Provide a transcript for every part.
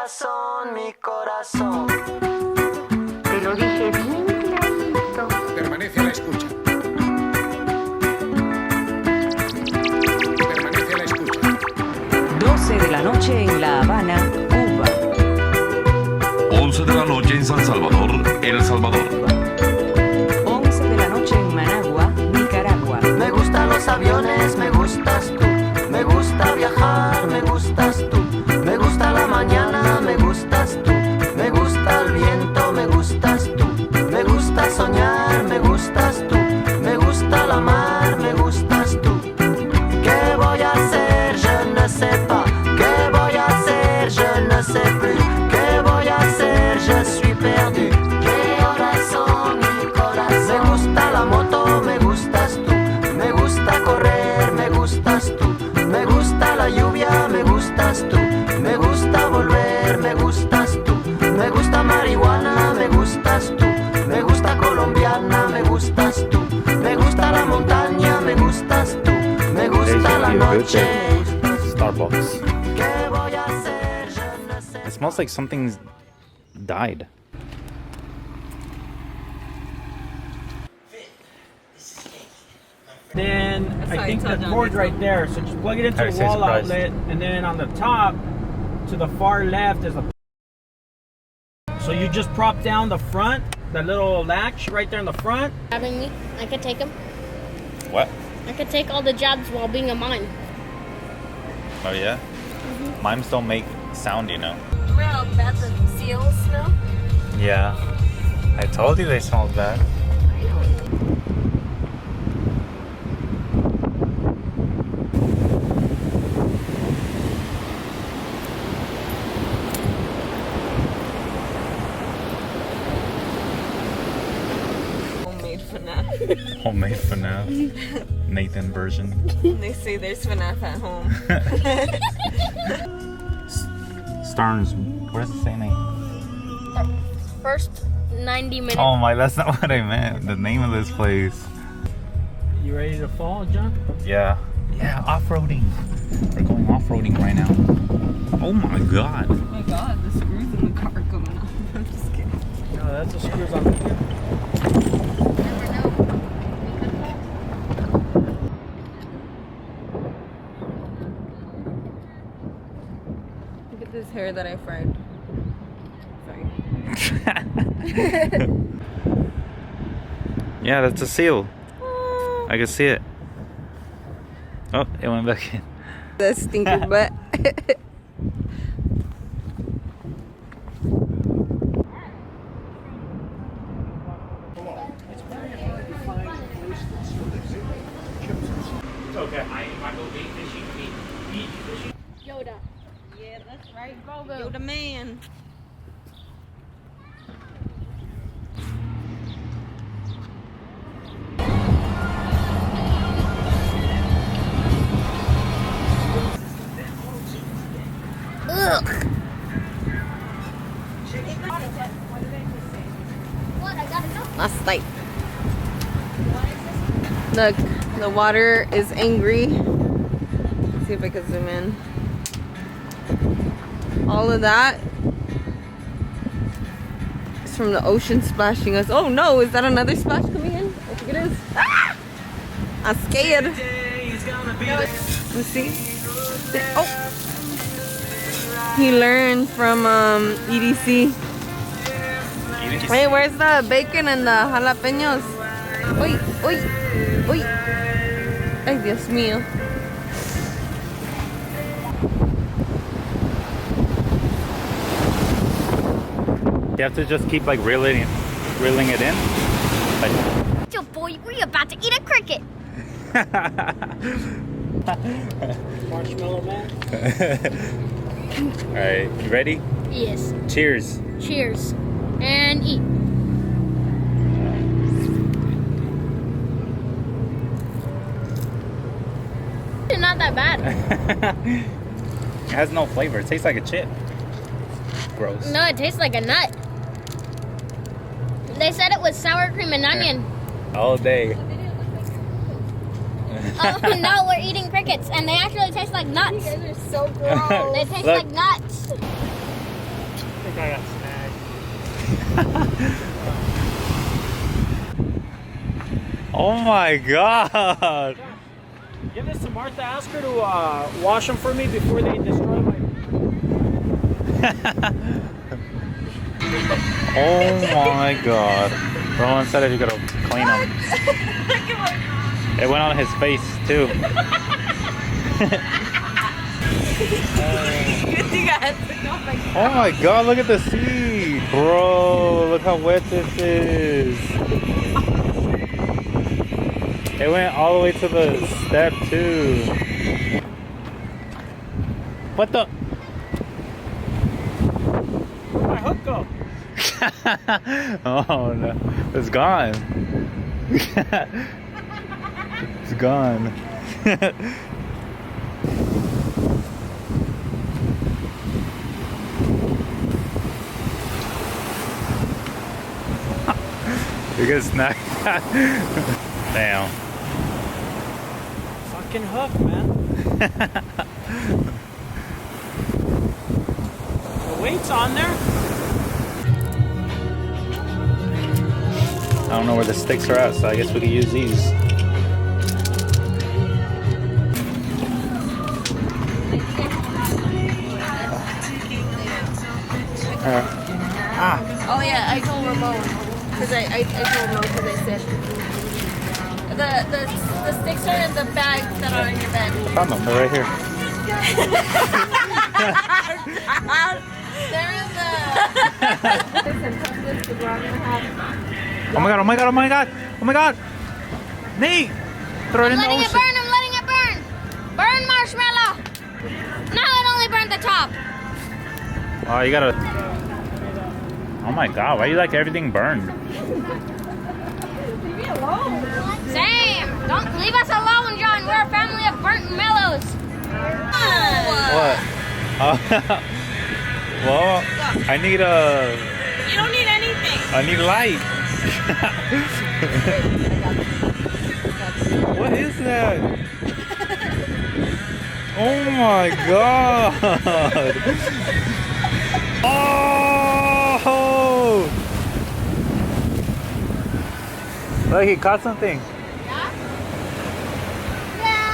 corazón, mi corazón. Te lo dije bien clarito. Permanece a la escucha. Permanece a la escucha. 12 de la noche en La Habana, Cuba. 11 de la noche en San Salvador, El Salvador. 11 de la noche en Managua, Nicaragua. Me gustan los aviones, me gustas tú. Me gusta viajar, me gustas tú. Me gusta la mañana, me gustas tú. Me gusta el viento, me gustas tú. Me gusta soñar, me gustas tú. Me gusta la mar, me gustas tú. ¿Qué voy a hacer? Je ne sais pas. ¿Qué voy a hacer? Je ne sais plus. ¿Qué voy a hacer? Je suis perdu. ¿Qué horas son, mi corazón? Me gusta la moto, me gustas tú. Me gusta correr, me gustas tú. Me gusta la lluvia, me gustas tú. Me gusta volver, me gustas tú. Me gusta marihuana, me gustas tú. Me gusta colombiana, me gustas tú. Me gusta la montaña, me gustas tú. Me gusta la noche. Starbucks. ¿Qué voy a hacer? Je ne sais It smells like something's died. Then I think the cord's right there, so just plug it into Alright, the say wall surprise. outlet, and then on the top, to the far left, is a. So you just prop down the front, that little latch right there in the front. Having me, I could take them. What? I could take all the jobs while being a mime. Oh yeah? Mimes don't make sound, you know. Remember how bad the seals smell? Yeah. I told you they smelled bad. Homemade FNAF. Homemade FNAF. Nathan version. They say there's FNAF at home. Starnes, what does it say name? First 90 minutes. Oh my, that's not what I meant. The name of this place. You ready to fall, John? Yeah. Yeah, off-roading. We're going off-roading right now. Oh my god. Oh my god, the screws in the car are coming off. I'm just kidding. No, that's the screws on here. Look at this hair that I fried. Sorry. Yeah, that's a seal. I can see it. Oh, it went back in. The stinker butt. It's okay. I go eat fishing. Eat fishing. Yoda. Yeah, that's right. Go, go. You're the man. Ugh. What? I gotta know. Last night. Look, the water is angry. Let's see if I can zoom in. All of that is from the ocean splashing us. Oh no, is that another splash coming in? I think it is. Ah! I'm scared. Let's see. Oh! He learned from EDC. Hey, where's the bacon and the jalapenos? Uy, uy, uy. Ay, Dios mío. You have to just keep like reeling it in. Like, Yo, boy, we're about to eat a cricket. Marshmallow man. alright, you ready? Yes. Cheers. Cheers. And eat. It's not that bad. It has no flavor. It tastes like a chip. Gross. No, it tastes like a nut. They said it was sour cream and onion. All day. Oh no, we're eating crickets and they actually taste like nuts. You guys are so gross. They taste Look. like nuts. think I got snagged. Oh my god! Give this to Martha. Ask her to wash them for me before they destroy my. Oh my god. Rowan said if you gotta clean them. It went on his face too. Oh my god, look at the sea! Bro, look how wet this is. It went all the way to the step too. What the? Where'd my hook go? Oh no, it's gone. It's gone. You get snack. Damn. Fucking hook, man. The weight's on there. I don't know where the sticks are at, so I guess we could use these. Oh yeah, I told Ramon because I told Mo because I said the sticks are in the bags that are in your bed. I found them. They're right here. They're in the. Oh my god! Oh my god! Oh my god! Oh my god! Nate! Throw it in the Letting it ocean. burn, I'm letting it burn. Burn marshmallow. Now it only burned the top. Oh, you gotta. Oh my god! Why do you like everything burned? Sam, don't leave us alone, John. We're a family of burnt mellows. What? Well, I need a. You don't need anything. I need light. What is that? Oh my god! Oh! Look, he caught something. Yeah.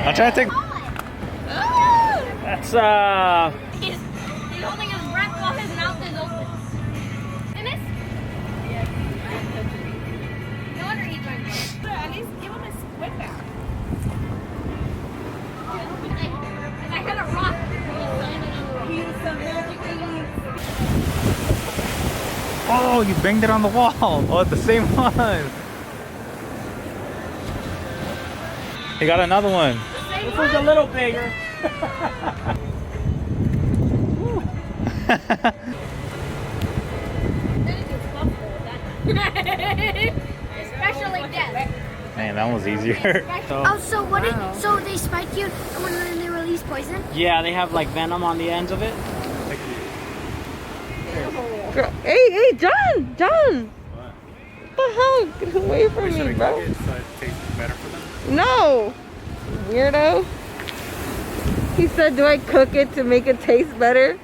I'm trying to take. That's He's holding his breath while his mouth is open. Dennis? Yes. No wonder he's going to At least give him a squid back. I hit a rock. Oh, you banged it on the wall. Oh, it's the same one. He got another one. This one's a little bigger. Especially death. Man, that was easier. Oh, so what? So they spike you and when they release poison? Yeah, they have like venom on the ends of it. Hey, John! What the hell? Get away from me, bro. No! Weirdo. He said, do I cook it to make it taste better?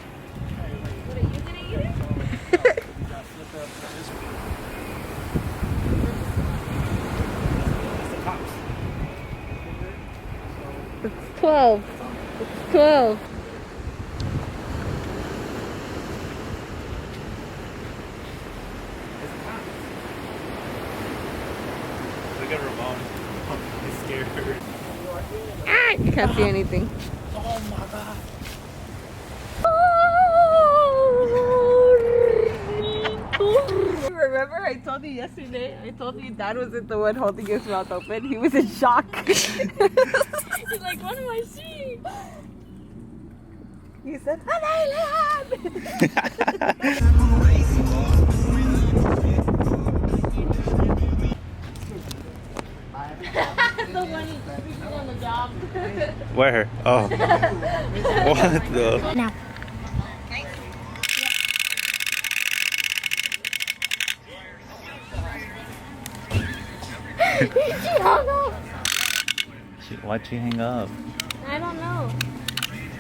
It's 12. It's 12. Look at Ramon. He's scared. Ah, you can't see anything. Oh my god. Remember I told you yesterday, I told you Dad wasn't the one holding his mouth open. He was in shock. He's like, what am I seeing? He said, an alien! The one on the job. Where? Oh. What the? Now. She hung up. Why'd she hang up? I don't know.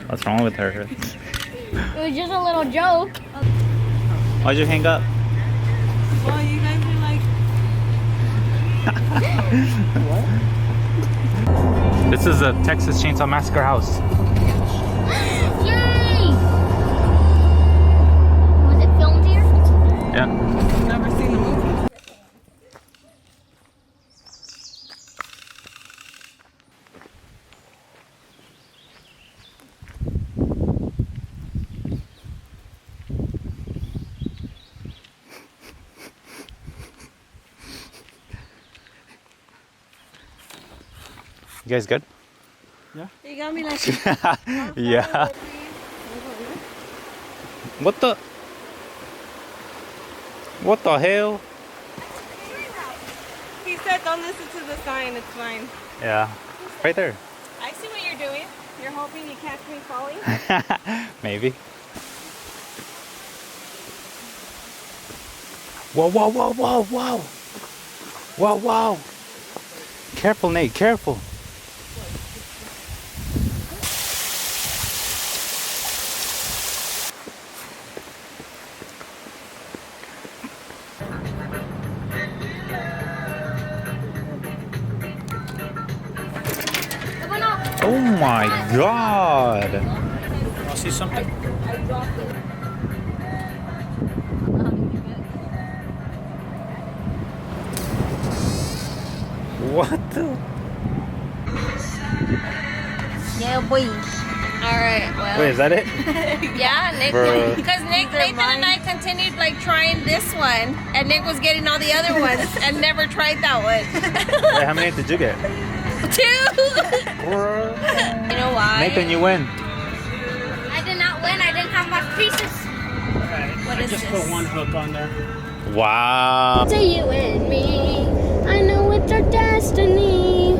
What's wrong with her? It was just a little joke. Why'd you hang up? Oh, you guys are like. This is a Texas Chainsaw Massacre house. Yay! Was it filmed here? Yeah. Never seen the movie. You guys good? You got me like. Yeah. What the? What the hell? He said, "Don't listen to the sign. It's fine." Yeah. Right there. I see what you're doing. You're hoping you catch me falling. Maybe. Whoa, whoa, whoa, whoa, whoa. Whoa, whoa. Careful, Nate, careful. Oh my God. I see something. What the? Yeah, boy. Alright, well. Wait, is that it? Yeah, Nick. Bruh. Because Nathan and I continued like trying this one, and Nick was getting all the other ones and never tried that one. Wait, how many did you get? 2! You know why? Nathan, you win. I did not win. I didn't have enough pieces. What I is just this? put one hook on there. Wow. To you and me, I know it's our destiny.